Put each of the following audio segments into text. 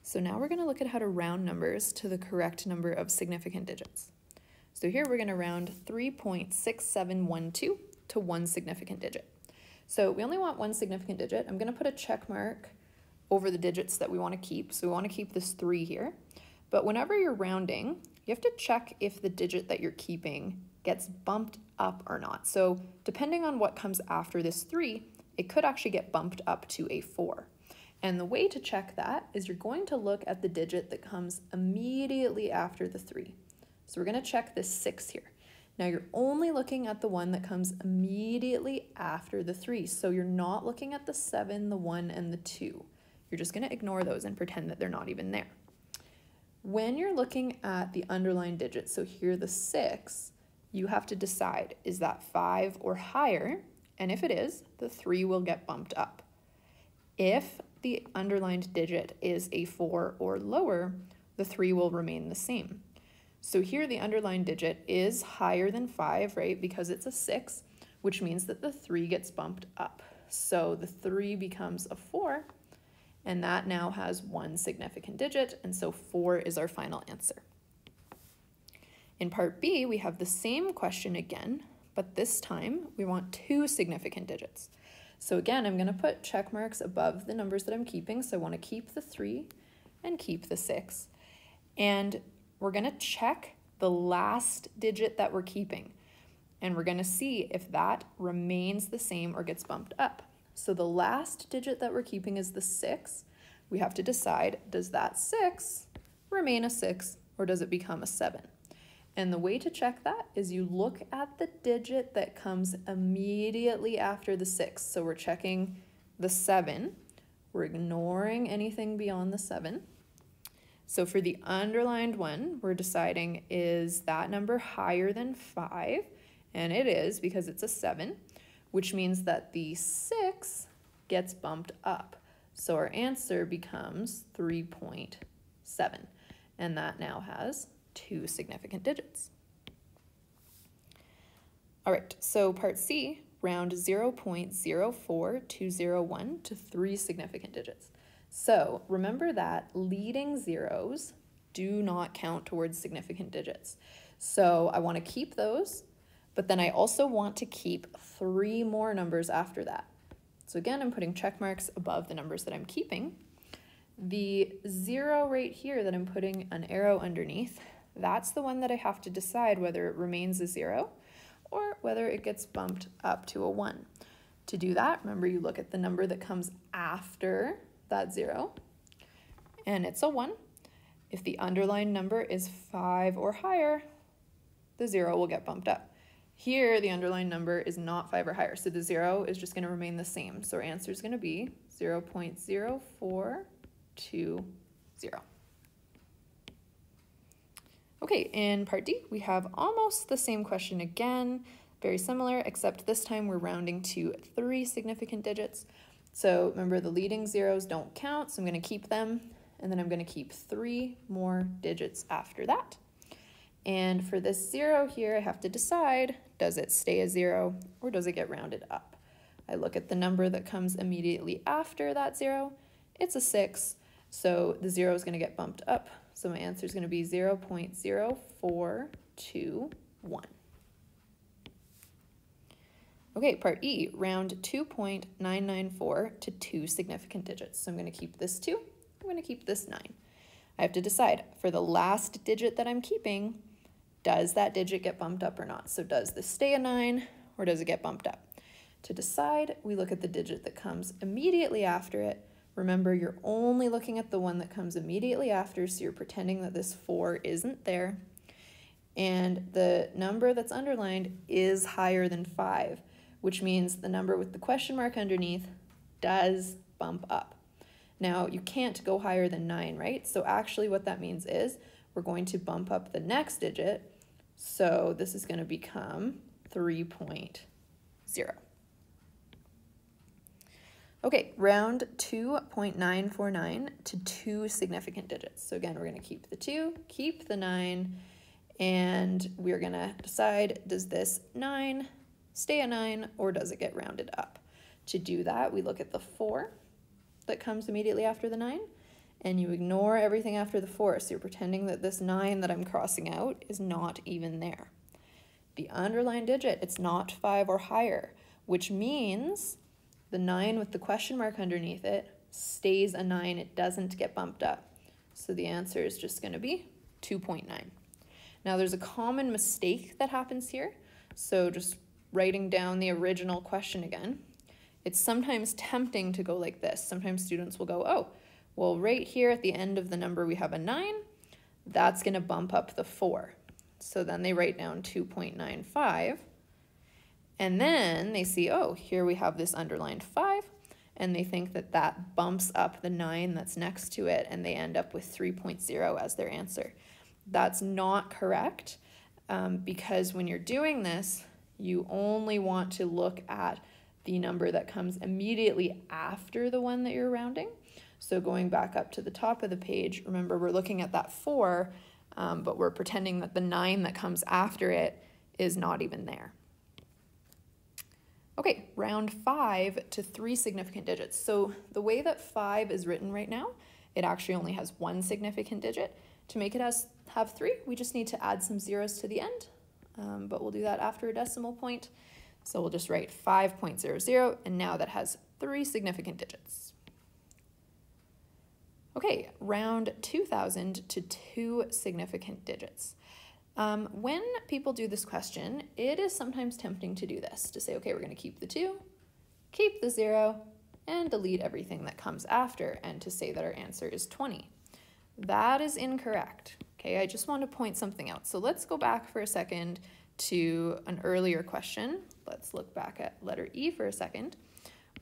So now we're going to look at how to round numbers to the correct number of significant digits. So here we're going to round 3.6712 to one significant digit. So we only want one significant digit. I'm going to put a check mark over the digits that we want to keep. So we want to keep this 3 here. But whenever you're rounding, you have to check if the digit that you're keeping gets bumped up or not. So depending on what comes after this 3, it could actually get bumped up to a 4. And the way to check that is you're going to look at the digit that comes immediately after the 3. So we're going to check this 6 here. Now you're only looking at the one that comes immediately after the 3. So you're not looking at the 7, the 1, and the 2. You're just going to ignore those and pretend that they're not even there. When you're looking at the underlined digit, so here the 6, you have to decide, is that 5 or higher? And if it is, the 3 will get bumped up. If the underlined digit is a 4 or lower, the 3 will remain the same. So here the underlined digit is higher than 5, right? Because it's a 6, which means that the 3 gets bumped up. So the 3 becomes a 4, and that now has one significant digit, and so 4 is our final answer. In part B, we have the same question again, but this time we want 2 significant digits. So again, I'm going to put check marks above the numbers that I'm keeping. So I want to keep the 3 and keep the 6. And we're going to check the last digit that we're keeping. And we're going to see if that remains the same or gets bumped up. So the last digit that we're keeping is the 6. We have to decide, does that 6 remain a 6 or does it become a 7? And the way to check that is you look at the digit that comes immediately after the 6. So we're checking the 7. We're ignoring anything beyond the 7. So for the underlined one, we're deciding, is that number higher than 5? And it is, because it's a 7, which means that the 6 gets bumped up. So our answer becomes 3.7. And that now has 2 significant digits. All right, so part C, round 0.04201 to 3 significant digits. So remember that leading zeros do not count towards significant digits. So I want to keep those, but then I also want to keep 3 more numbers after that. So again, I'm putting check marks above the numbers that I'm keeping. The 0 right here that I'm putting an arrow underneath, that's the one that I have to decide whether it remains a 0 or whether it gets bumped up to a 1. To do that, remember you look at the number that comes after that 0, and it's a 1. If the underlined number is 5 or higher, the 0 will get bumped up. Here, the underlined number is not 5 or higher, so the 0 is just going to remain the same. So our answer is going to be 0.0420. Okay, in part D, we have almost the same question again, very similar, except this time we're rounding to 3 significant digits. So remember, the leading zeros don't count, so I'm going to keep them, and then I'm going to keep 3 more digits after that. And for this 0 here, I have to decide, does it stay a 0 or does it get rounded up? I look at the number that comes immediately after that 0. It's a 6, so the 0 is going to get bumped up. So my answer is going to be 0.0421. Okay, part E, round 2.994 to 2 significant digits. So I'm going to keep this 2, I'm going to keep this 9. I have to decide, for the last digit that I'm keeping, does that digit get bumped up or not? So does this stay a 9 or does it get bumped up? To decide, we look at the digit that comes immediately after it. Remember, you're only looking at the one that comes immediately after, so you're pretending that this 4 isn't there. And the number that's underlined is higher than 5, which means the number with the question mark underneath does bump up. Now, you can't go higher than 9, right? So actually what that means is we're going to bump up the next digit, so this is going to become 3.0. Okay, round 2.949 to 2 significant digits. So again, we're going to keep the 2, keep the 9, and we're going to decide, does this 9 stay a 9 or does it get rounded up? To do that, we look at the 4 that comes immediately after the 9, and you ignore everything after the 4. So you're pretending that this 9 that I'm crossing out is not even there. The underlined digit, it's not 5 or higher, which means the 9 with the question mark underneath it stays a 9. It doesn't get bumped up. So the answer is just going to be 2.9. Now there's a common mistake that happens here. So just writing down the original question again, it's sometimes tempting to go like this. Sometimes students will go, oh, well, right here at the end of the number we have a 9. That's going to bump up the 4. So then they write down 2.95. And then they see, oh, here we have this underlined 5. And they think that that bumps up the 9 that's next to it, and they end up with 3.0 as their answer. That's not correct, because when you're doing this, you only want to look at the number that comes immediately after the one that you're rounding. So going back up to the top of the page, remember we're looking at that 4, but we're pretending that the 9 that comes after it is not even there. Okay, round 5 to 3 significant digits. So the way that 5 is written right now, it actually only has 1 significant digit. To make it have 3, we just need to add some zeros to the end, but we'll do that after a decimal point. So we'll just write 5.00, and now that has 3 significant digits. Okay, round 2,000 to 2 significant digits. When people do this question, it is sometimes tempting to do this, to say, okay, we're going to keep the 2, keep the 0, and delete everything that comes after, and to say that our answer is 20. That is incorrect. Okay, I just want to point something out. So let's go back for a second to an earlier question. Let's look back at letter E for a second.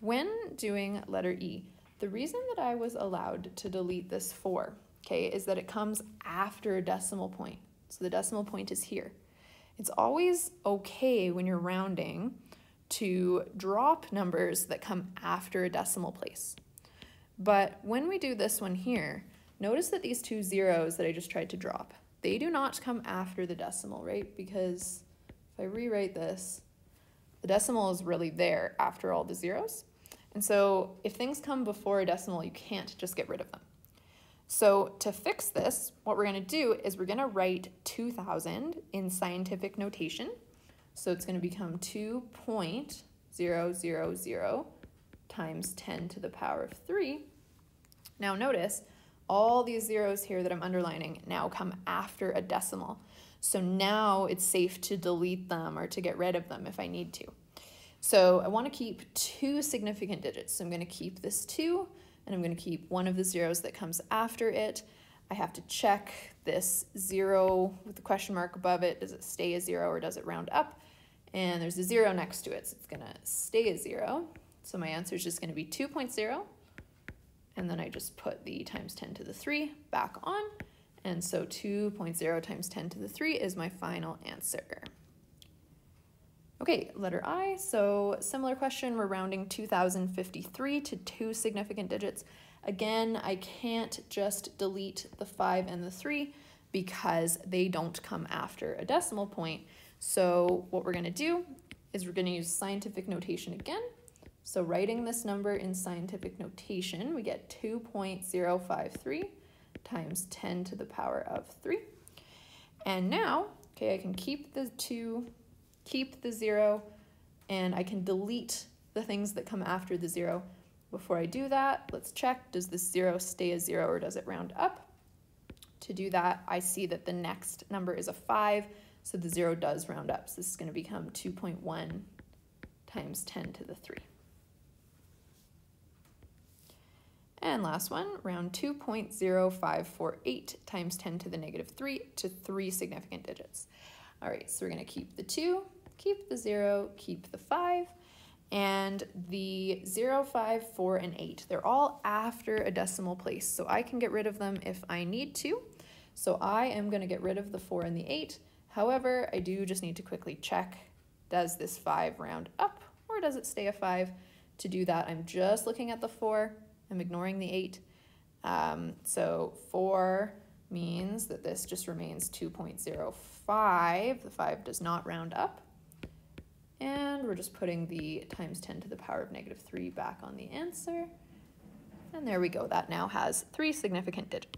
When doing letter E, the reason that I was allowed to delete this 4, okay, is that it comes after a decimal point. So the decimal point is here. It's always okay when you're rounding to drop numbers that come after a decimal place. But when we do this one here, notice that these 2 zeros that I just tried to drop, they do not come after the decimal, right? Because if I rewrite this, the decimal is really there after all the zeros. And so if things come before a decimal, you can't just get rid of them. So to fix this, what we're going to do is we're going to write 2,000 in scientific notation. So it's going to become 2.000 times 10 to the power of 3. Now notice, all these zeros here that I'm underlining now come after a decimal. So now it's safe to delete them or to get rid of them if I need to. So I want to keep 2 significant digits. So I'm going to keep this 2, and I'm going to keep one of the zeros that comes after it. I have to check this 0 with the question mark above it. Does it stay a 0 or does it round up? And there's a 0 next to it, so it's going to stay a 0. So my answer is just going to be 2.0. And then I just put the times 10 to the 3 back on. And so 2.0 times 10 to the 3 is my final answer. Okay, letter I. So similar question, we're rounding 2,053 to 2 significant digits. Again, I can't just delete the 5 and the 3 because they don't come after a decimal point. So what we're going to do is we're going to use scientific notation again. So writing this number in scientific notation, we get 2.053 times 10 to the power of 3. And now, okay, I can keep the 2, keep the 0, and I can delete the things that come after the 0. Before I do that, let's check, does this 0 stay a 0 or does it round up? To do that, I see that the next number is a 5, so the 0 does round up. So this is going to become 2.1 times 10 to the 3. And last one, round 2.0548 times 10 to the negative 3 to 3 significant digits. All right, so we're going to keep the 2, keep the 0, keep the 5, and the 0, 5, 4, and 8. They're all after a decimal place, so I can get rid of them if I need to. So I am going to get rid of the 4 and the 8. However, I do just need to quickly check, does this 5 round up or does it stay a 5? To do that, I'm just looking at the 4. I'm ignoring the 8. So 4 means that this just remains 2.05. The 5 does not round up. And we're just putting the times 10 to the power of negative 3 back on the answer. And there we go, that now has 3 significant digits.